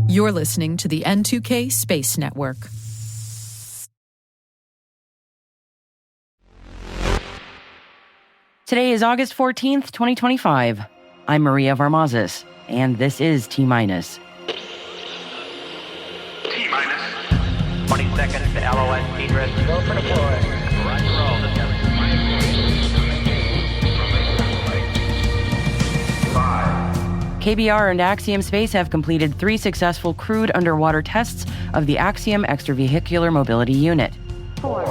You're listening to the N2K Space Network. Today is August 14th, 2025. I'm Maria Varmazis, and this is T-Minus. T-Minus 20 seconds to LOS speed rest. Go for deploy. Roger, roll. KBR and Axiom Space have completed 3 successful crewed underwater tests of the Axiom Extravehicular Mobility Unit. 4.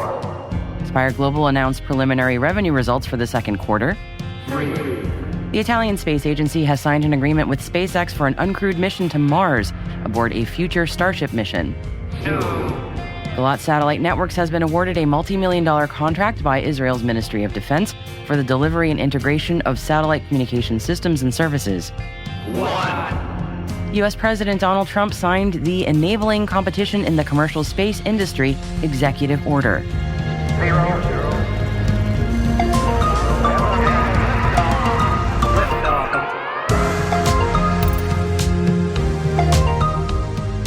Spire Global announced preliminary revenue results for the second quarter. 3. The Italian Space Agency has signed an agreement with SpaceX for an uncrewed mission to Mars aboard a future Starship mission. 2. Gilat Satellite Networks has been awarded a multimillion-dollar contract by Israel's Ministry of Defense for the delivery and integration of satellite communication systems and services. 1. U.S. President Donald Trump signed the Enabling Competition in the Commercial Space Industry Executive Order. 0.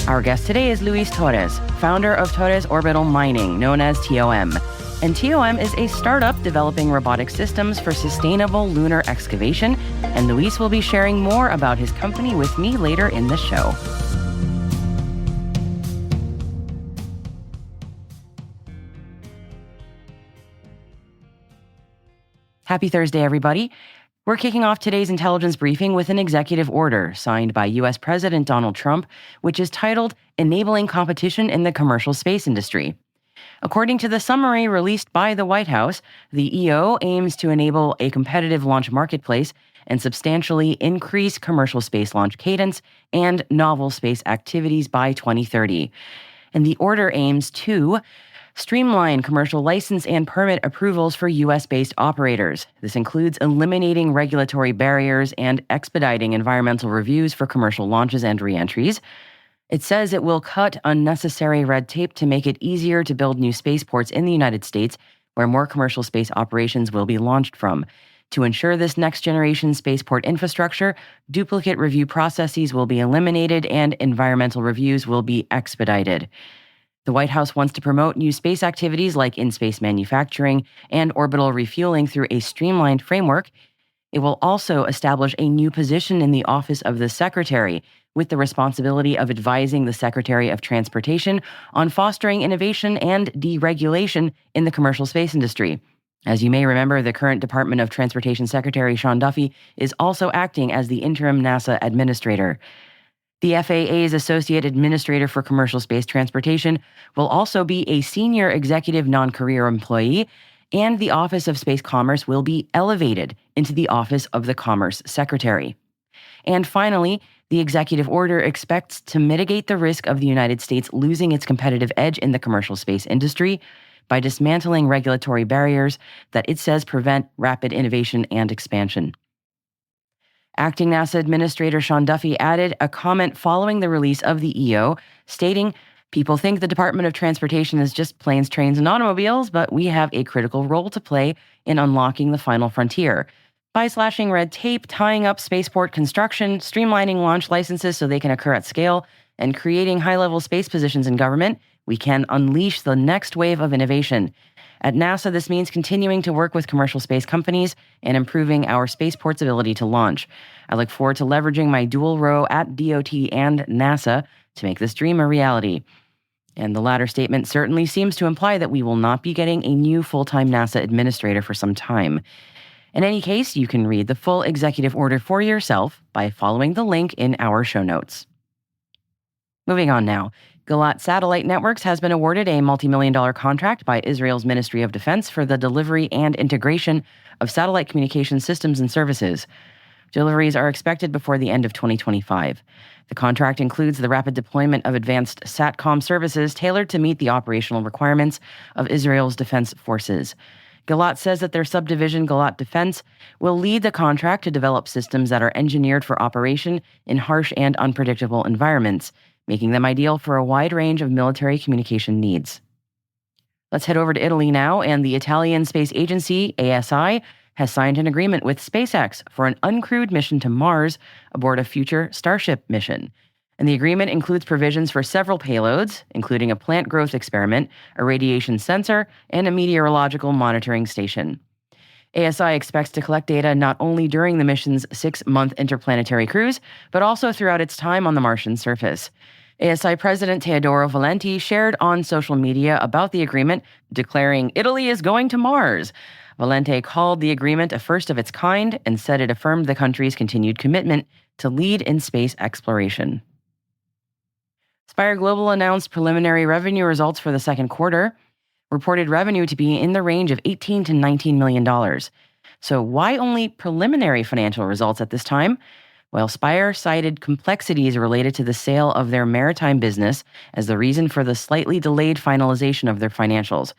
Our guest today is Luis Torres, founder of Torres Orbital Mining, known as TOM. And TOM is a startup developing robotic systems for sustainable lunar excavation, and Luis will be sharing more about his company with me later in the show. Happy Thursday, everybody. We're kicking off today's intelligence briefing with an executive order signed by U.S. President Donald Trump, which is titled Enabling Competition in the Commercial Space Industry. According to the summary released by the White House, the EO aims to enable a competitive launch marketplace and substantially increase commercial space launch cadence and novel space activities by 2030. And the order aims to streamline commercial license and permit approvals for U.S.-based operators. This includes eliminating regulatory barriers and expediting environmental reviews for commercial launches and reentries. It says it will cut unnecessary red tape to make it easier to build new spaceports in the United States, where more commercial space operations will be launched from. To ensure this next-generation spaceport infrastructure, duplicate review processes will be eliminated and environmental reviews will be expedited. The White House wants to promote new space activities like in-space manufacturing and orbital refueling through a streamlined framework. It will also establish a new position in the Office of the Secretary, with the responsibility of advising the Secretary of Transportation on fostering innovation and deregulation in the commercial space industry. As you may remember, the current Department of Transportation Secretary Sean Duffy is also acting as the interim NASA administrator. The FAA's Associate Administrator for Commercial Space Transportation will also be a senior executive non-career employee, and the Office of Space Commerce will be elevated into the Office of the Commerce Secretary. And finally, the executive order expects to mitigate the risk of the United States losing its competitive edge in the commercial space industry by dismantling regulatory barriers that it says prevent rapid innovation and expansion. Acting NASA Administrator Sean Duffy added a comment following the release of the EO, stating, "People think the Department of Transportation is just planes, trains, and automobiles, but we have a critical role to play in unlocking the final frontier. By slashing red tape, tying up spaceport construction, streamlining launch licenses so they can occur at scale, and creating high-level space positions in government, we can unleash the next wave of innovation. At NASA, this means continuing to work with commercial space companies and improving our spaceport's ability to launch. I look forward to leveraging my dual role at DOT and NASA to make this dream a reality." And the latter statement certainly seems to imply that we will not be getting a new full-time NASA administrator for some time. In any case, you can read the full executive order for yourself by following the link in our show notes. Moving on now. Gilat Satellite Networks has been awarded a multimillion-dollar contract by Israel's Ministry of Defense for the delivery and integration of satellite communication systems and services. Deliveries are expected before the end of 2025. The contract includes the rapid deployment of advanced SATCOM services tailored to meet the operational requirements of Israel's defense forces. Gilat says that their subdivision, Gilat Defense, will lead the contract to develop systems that are engineered for operation in harsh and unpredictable environments, making them ideal for a wide range of military communication needs. Let's head over to Italy now, and the Italian Space Agency, ASI, has signed an agreement with SpaceX for an uncrewed mission to Mars aboard a future Starship mission. And the agreement includes provisions for several payloads, including a plant growth experiment, a radiation sensor, and a meteorological monitoring station. ASI expects to collect data not only during the mission's 6-month interplanetary cruise, but also throughout its time on the Martian surface. ASI President Teodoro Valenti shared on social media about the agreement, declaring Italy is going to Mars. Valenti called the agreement a first of its kind and said it affirmed the country's continued commitment to lead in space exploration. Spire Global announced preliminary revenue results for the second quarter, reported revenue to be in the range of $18 to $19 million. So why only preliminary financial results at this time? Well, Spire cited complexities related to the sale of their maritime business as the reason for the slightly delayed finalization of their financials.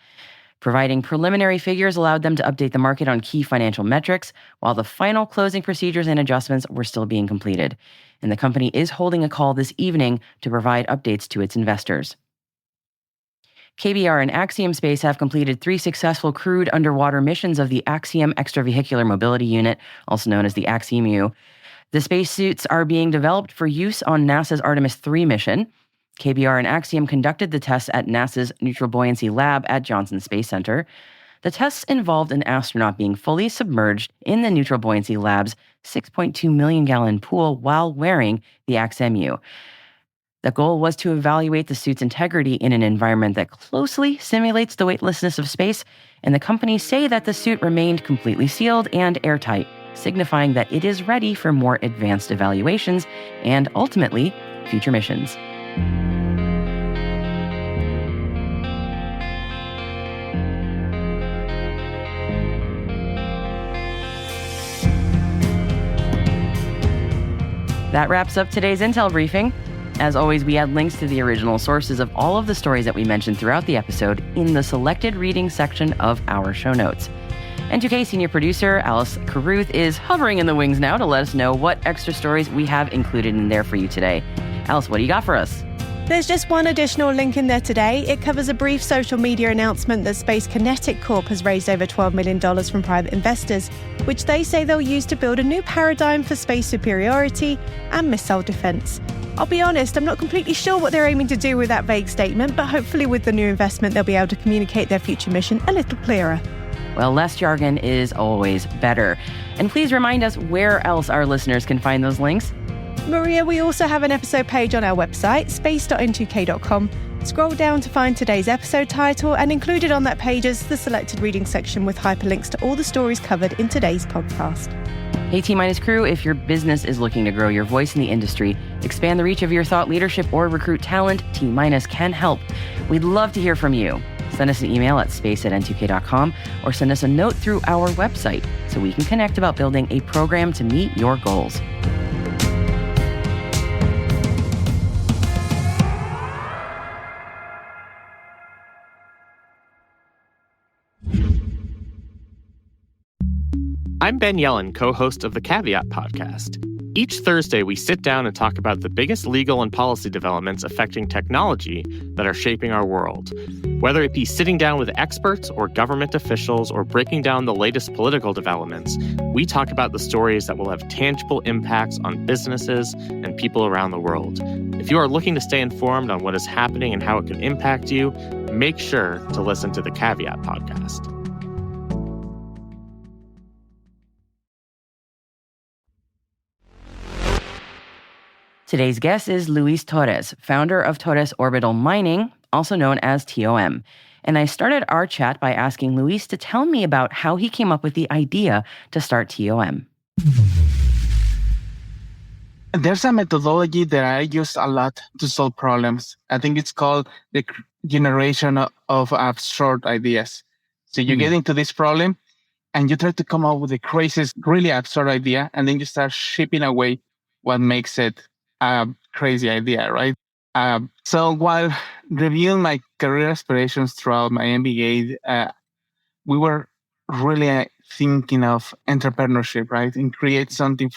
Providing preliminary figures allowed them to update the market on key financial metrics, while the final closing procedures and adjustments were still being completed. And the company is holding a call this evening to provide updates to its investors. KBR and Axiom Space have completed 3 successful crewed underwater missions of the Axiom Extravehicular Mobility Unit, also known as the AXIMU. The spacesuits are being developed for use on NASA's Artemis III mission. KBR and Axiom conducted the tests at NASA's Neutral Buoyancy Lab at Johnson Space Center. The tests involved an astronaut being fully submerged in the Neutral Buoyancy Lab's 6.2 million gallon pool while wearing the AXIMU. The goal was to evaluate the suit's integrity in an environment that closely simulates the weightlessness of space, and the companies say that the suit remained completely sealed and airtight, signifying that it is ready for more advanced evaluations and, ultimately, future missions. That wraps up today's Intel briefing. As always, we add links to the original sources of all of the stories that we mentioned throughout the episode in the selected reading section of our show notes. N2K senior producer Alice Carruth is hovering in the wings now to let us know what extra stories we have included in there for you today. Alice, what do you got for us? There's just one additional link in there today. It covers a brief social media announcement that Space Kinetic Corp has raised over $12 million from private investors, which they say they'll use to build a new paradigm for space superiority and missile defense. I'll be honest, I'm not completely sure what they're aiming to do with that vague statement, but hopefully with the new investment, they'll be able to communicate their future mission a little clearer. Well, less jargon is always better. And please remind us where else our listeners can find those links. Maria, we also have an episode page on our website, space.n2k.com. Scroll down to find today's episode title, and included on that page is the selected reading section with hyperlinks to all the stories covered in today's podcast. Hey T- crew, if your business is looking to grow your voice in the industry, expand the reach of your thought leadership, or recruit talent, T- can help. We'd love to hear from you. Send us an email at space@n2k.com or send us a note through our website so we can connect about building a program to meet your goals. I'm Ben Yellen, co-host of the Caveat podcast. Each Thursday, we sit down and talk about the biggest legal and policy developments affecting technology that are shaping our world. Whether it be sitting down with experts or government officials or breaking down the latest political developments, we talk about the stories that will have tangible impacts on businesses and people around the world. If you are looking to stay informed on what is happening and how it can impact you, make sure to listen to the Caveat podcast. Today's guest is Luis Torres, founder of Torres Orbital Mining, also known as TOM. And I started our chat by asking Luis to tell me about how he came up with the idea to start TOM. There's a methodology that I use a lot to solve problems. I think it's called the generation of absurd ideas. So you get into this problem and you try to come up with the craziest, really absurd idea, and then you start shipping away what makes it a crazy idea, right? So while reviewing my career aspirations throughout my MBA, we were really thinking of entrepreneurship, right? And create something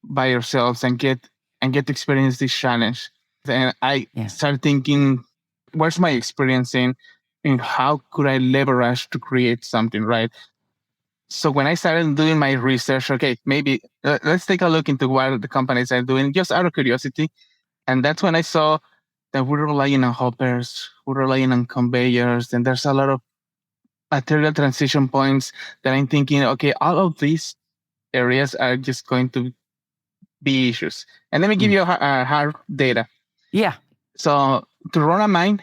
by yourselves and get to experience this challenge. And I started thinking, where's my experience in how could I leverage to create something, right? So when I started doing my research, okay, maybe let's take a look into what the companies are doing, just out of curiosity. And that's when I saw that we're relying on hoppers, we're relying on conveyors, and there's a lot of material transition points that I'm thinking, okay, all of these areas are just going to be issues. And let me give you a hard data. Yeah. So to run a mine,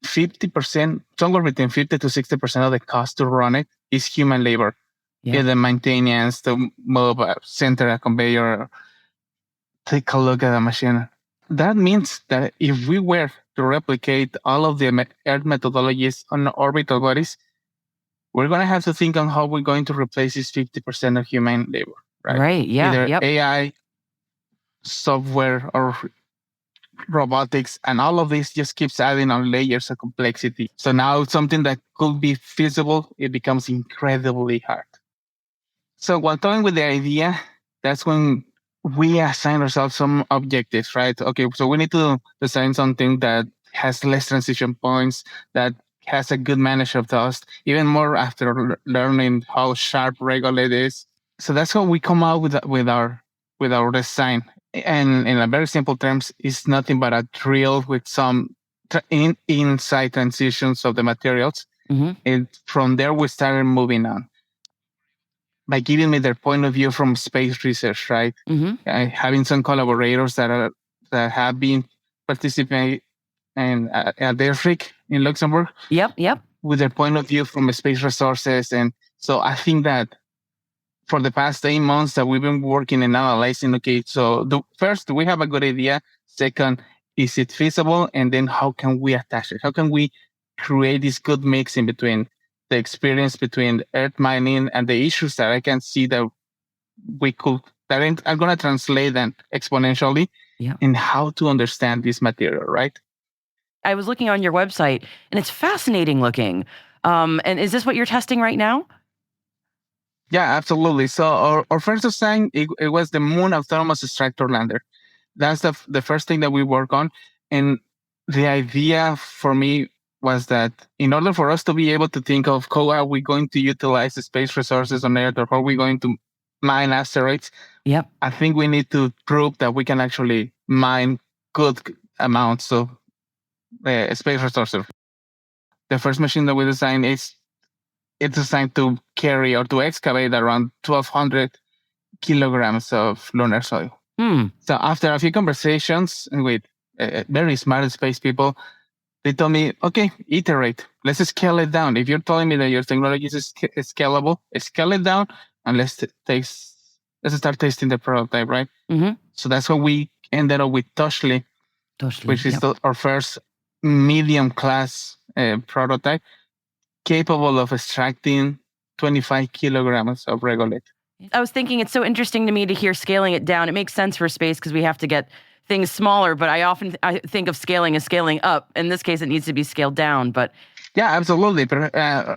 50%, somewhere between 50 to 60% of the cost to run it is human labor. Yeah. The maintenance, the move, center a conveyor, take a look at the machine. That means that if we were to replicate all of the Earth methodologies on orbital bodies, we're going to have to think on how we're going to replace this 50% of human labor, right? Right. Yeah. Either Yep. AI, software, or robotics, and all of this just keeps adding on layers of complexity. So now something that could be feasible, it becomes incredibly hard. So while toying with the idea, that's when we assign ourselves some objectives, right? Okay, so we need to design something that has less transition points, that has a good management of dust, even more after learning how sharp regolith is. So that's how we come out with our design. And in a very simple terms, it's nothing but a drill with some inside transitions of the materials. Mm-hmm. And from there, we started moving on by giving me their point of view from space research, right? Mm-hmm. Having some collaborators that have been participating at their RIC in Luxembourg. Yep. With their point of view from space resources. And so I think that for the past 8 months that we've been working and analyzing, okay, so first, do we have a good idea? Second, is it feasible? And then how can we attach it? How can we create this good mix in between the experience between Earth mining and the issues that I can see that I'm going to translate them exponentially in how to understand this material, right? I was looking on your website, and it's fascinating looking. And is this what you're testing right now? Yeah, absolutely. So our first design, it was the Moon Autonomous Extractor Lander. That's the first thing that we work on. And the idea for me was that in order for us to be able to think of how are we going to utilize the space resources on Earth, or how are we going to mine asteroids, I think we need to prove that we can actually mine good amounts of space resources. The first machine that we designed it's designed to carry or to excavate around 1,200 kilograms of lunar soil. So after a few conversations with very smart space people, they told me, okay, iterate. Let's scale it down. If you're telling me that your technology is scalable, scale it down and let's start testing the prototype, right? Mm-hmm. So that's how we ended up with Toshli, which is our first medium class prototype, capable of extracting 25 kilograms of regolith. I was thinking it's so interesting to me to hear scaling it down. It makes sense for space because we have to get things smaller, but I often think of scaling as scaling up. In this case, it needs to be scaled down. But yeah, absolutely.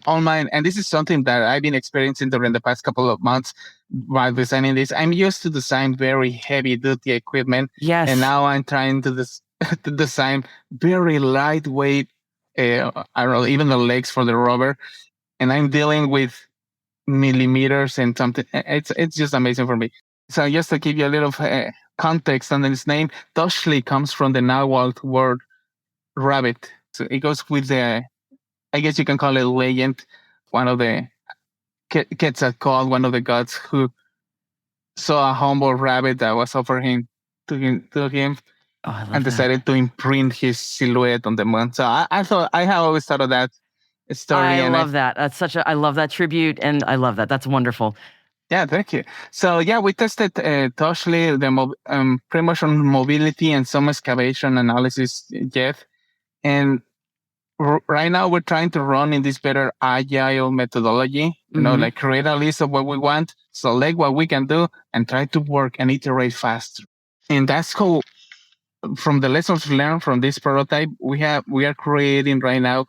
On mine, and this is something that I've been experiencing during the past couple of months while designing this. I'm used to design very heavy-duty equipment. Yes. And now I'm trying to design very lightweight, I don't know, even the legs for the rover. And I'm dealing with millimeters and something. It's just amazing for me. So just to give you a little context on its name, Toshli comes from the Nahuatl word rabbit. So it goes with the, I guess you can call it legend, one of the Quetzalcoatl, one of the gods who saw a humble rabbit that was offered to him and decided to imprint his silhouette on the moon. So I thought, I have always thought of that story. I love that. I love that tribute, and I love that. That's wonderful. Yeah, thank you. So yeah, we tested Toshli, the pretty much on mobility and some excavation analysis yet. And right now we're trying to run in this better agile methodology, like create a list of what we want, select what we can do, and try to work and iterate faster. And that's how, from the lessons learned from this prototype, we are creating right now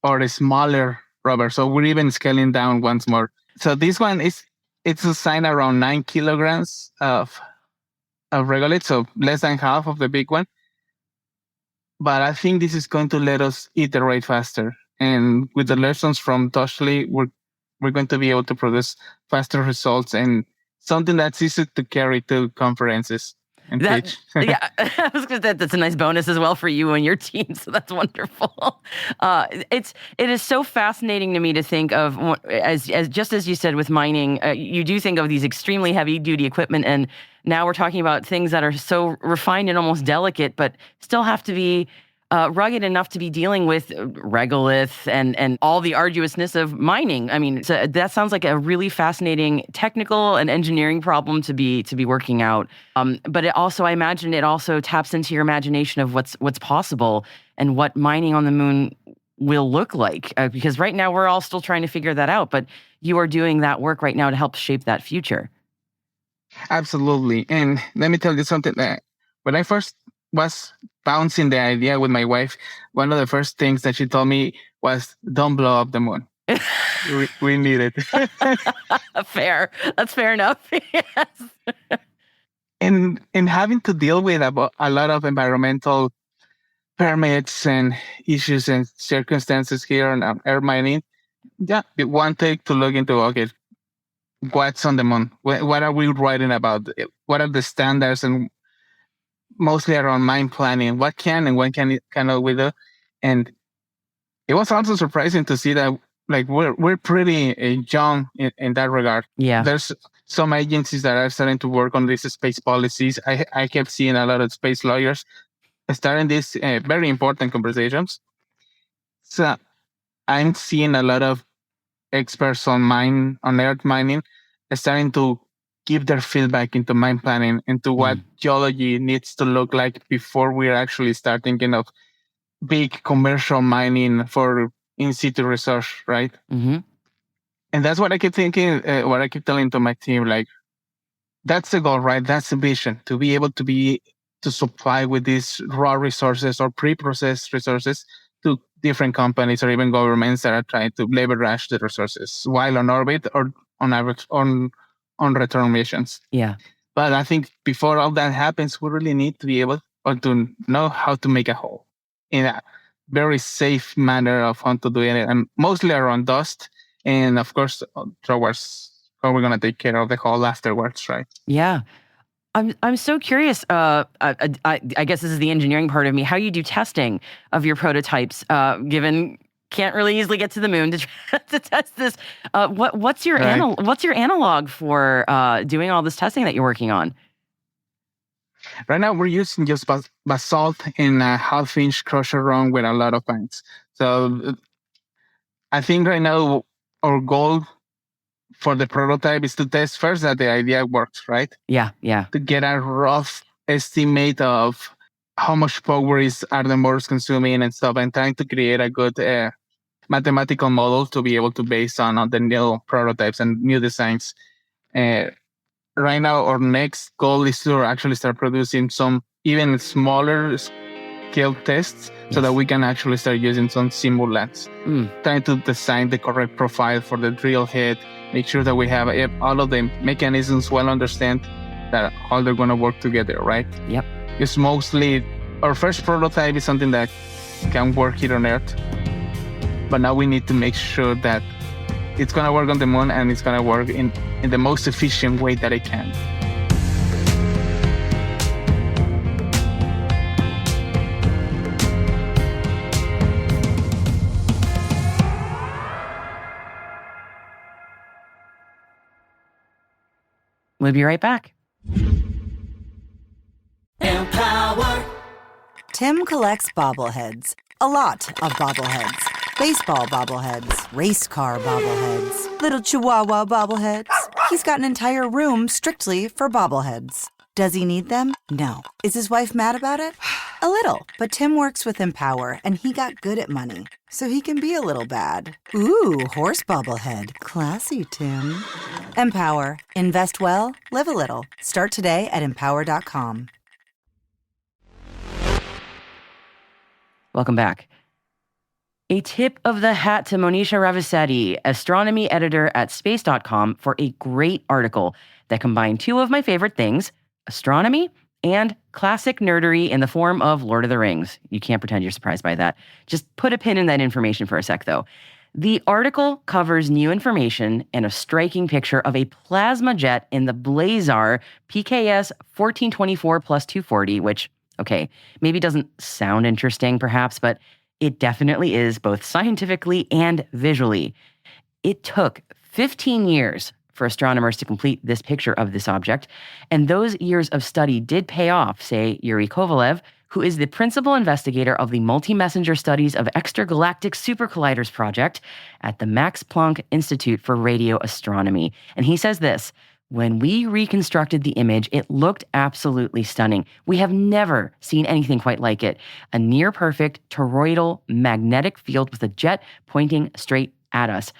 our smaller rover. So we're even scaling down once more. So this one it's designed around 9 kilograms of regolith, so less than half of the big one. But I think this is going to let us iterate faster. And with the lessons from Toshli, we're we're going to be able to produce faster results and something that's easy to carry to conferences and pitch. Yeah, I was gonna say that's a nice bonus as well for you and your team. So that's wonderful. It is so fascinating to me to think of as just as you said with mining, you do think of these extremely heavy duty equipment, and now we're talking about things that are so refined and almost delicate, but still have to be rugged enough to be dealing with regolith and all the arduousness of mining. I mean, so that sounds like a really fascinating technical and engineering problem to be working out. But I imagine it also taps into your imagination of what's possible and what mining on the moon will look like. Because right now we're all still trying to figure that out, but you are doing that work right now to help shape that future. Absolutely. And let me tell you something. When I first was bouncing the idea with my wife, one of the first things that she told me was, don't blow up the moon. we need it. Fair. That's fair enough. Yes. And having to deal with a lot of environmental permits and issues and circumstances here on air mining, one take to look into, okay, what's on the moon? What are we writing about? What are the standards, and mostly around mine planning? What can and when cannot we do? And it was also surprising to see that like we're pretty young in that regard. Yeah, there's some agencies that are starting to work on these space policies. I kept seeing a lot of space lawyers starting these very important conversations. So I'm seeing a lot of experts on earth mining starting to give their feedback into mine planning, into what geology needs to look like before we're actually start thinking of big commercial mining for in situ research, right? Mm-hmm. And that's what I keep thinking, what I keep telling to my team, like, that's the goal, right? That's the vision, to be able to supply with these raw resources or pre-processed resources to different companies or even governments that are trying to leverage the resources while on orbit or on return missions. Yeah. But I think before all that happens, we really need to be able or to know how to make a hole in a very safe manner of how to do it, and mostly around dust. And of course, towards how we're going to take care of the hole afterwards, right? Yeah. I'm so curious. I guess this is the engineering part of me. How you do testing of your prototypes, given can't really easily get to the moon to test this. What's your what's your analog for doing all this testing that you're working on? Right now, we're using just basalt in a half-inch crusher run with a lot of fines. So I think right now our goal for the prototype is to test first that the idea works, right? Yeah. To get a rough estimate of how much power are the motors consuming and stuff, and trying to create a good mathematical model to be able to base on the new prototypes and new designs. Right now, our next goal is to actually start producing some even smaller scale tests so that we can actually start using some simulants, trying to design the correct profile for the drill head, make sure that we have all of the mechanisms well understand that how they're going to work together, right? Yep. It's mostly, our first prototype is something that can work here on Earth, but now we need to make sure that it's going to work on the moon and it's going to work in the most efficient way that it can. We'll be right back. Empower. Tim collects bobbleheads. A lot of bobbleheads. Baseball bobbleheads, race car bobbleheads, little chihuahua bobbleheads. He's got an entire room strictly for bobbleheads. Does he need them? No. Is his wife mad about it? A little. But Tim works with Empower, and he got good at money, so he can be a little bad. Ooh, horse bobblehead. Classy, Tim. Empower. Invest well, live a little. Start today at empower.com. Welcome back. A tip of the hat to Monisha Ravisetti, astronomy editor at space.com, for a great article that combined two of my favorite things, astronomy and classic nerdery in the form of Lord of the Rings. You can't pretend you're surprised by that. Just put a pin in that information for a sec, though. The article covers new information and a striking picture of a plasma jet in the Blazar PKS 1424 plus 240, which, okay, maybe doesn't sound interesting perhaps, but it definitely is both scientifically and visually. It took 15 years for astronomers to complete this picture of this object, and those years of study did pay off, say Yuri Kovalev, who is the principal investigator of the Multi-Messenger Studies of Extragalactic Supercolliders project at the Max Planck Institute for Radio Astronomy. And he says this: when we reconstructed the image, it looked absolutely stunning. We have never seen anything quite like it. A near-perfect toroidal magnetic field with a jet pointing straight at us.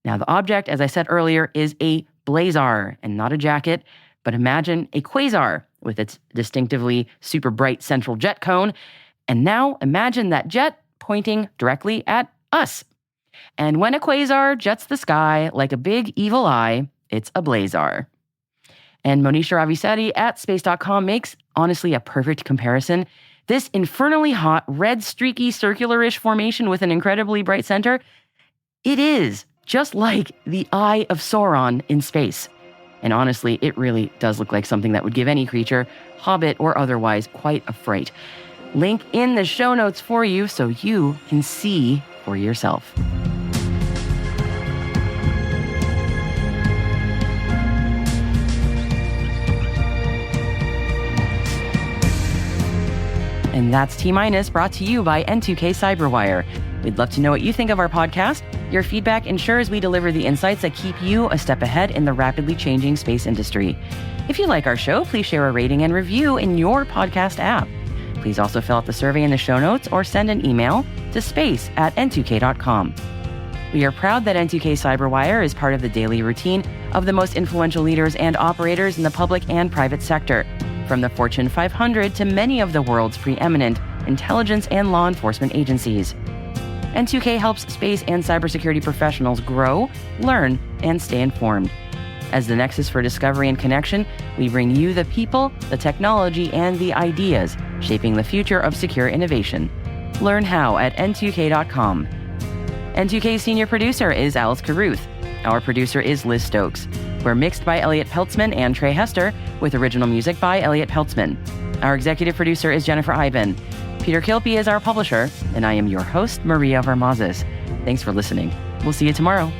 Now, the object, as I said earlier, is a blazar and not a jacket, but imagine a quasar with its distinctively super bright central jet cone. And now imagine that jet pointing directly at us. And when a quasar jets the sky like a big evil eye, it's a blazar. And Monisha Raviseti at space.com makes, honestly, a perfect comparison. This infernally hot, red, streaky, circular-ish formation with an incredibly bright center, it is just like the Eye of Sauron in space. And honestly, it really does look like something that would give any creature, hobbit or otherwise, quite a fright. Link in the show notes for you so you can see for yourself. And that's T-Minus, brought to you by N2K Cyberwire. We'd love to know what you think of our podcast. Your feedback ensures we deliver the insights that keep you a step ahead in the rapidly changing space industry. If you like our show, please share a rating and review in your podcast app. Please also fill out the survey in the show notes or send an email to space@n2k.com. We are proud that N2K Cyberwire is part of the daily routine of the most influential leaders and operators in the public and private sector, from the Fortune 500 to many of the world's preeminent intelligence and law enforcement agencies. N2K helps space and cybersecurity professionals grow, learn, and stay informed. As the nexus for discovery and connection, we bring you the people, the technology, and the ideas shaping the future of secure innovation. Learn how at n2k.com. N2K's senior producer is Alice Carruth. Our producer is Liz Stokes. We're mixed by Elliot Peltzman and Trey Hester, with original music by Elliot Peltzman. Our executive producer is Jennifer Iben. Peter Kilpie is our publisher, and I am your host, Maria Varmazes. Thanks for listening. We'll see you tomorrow.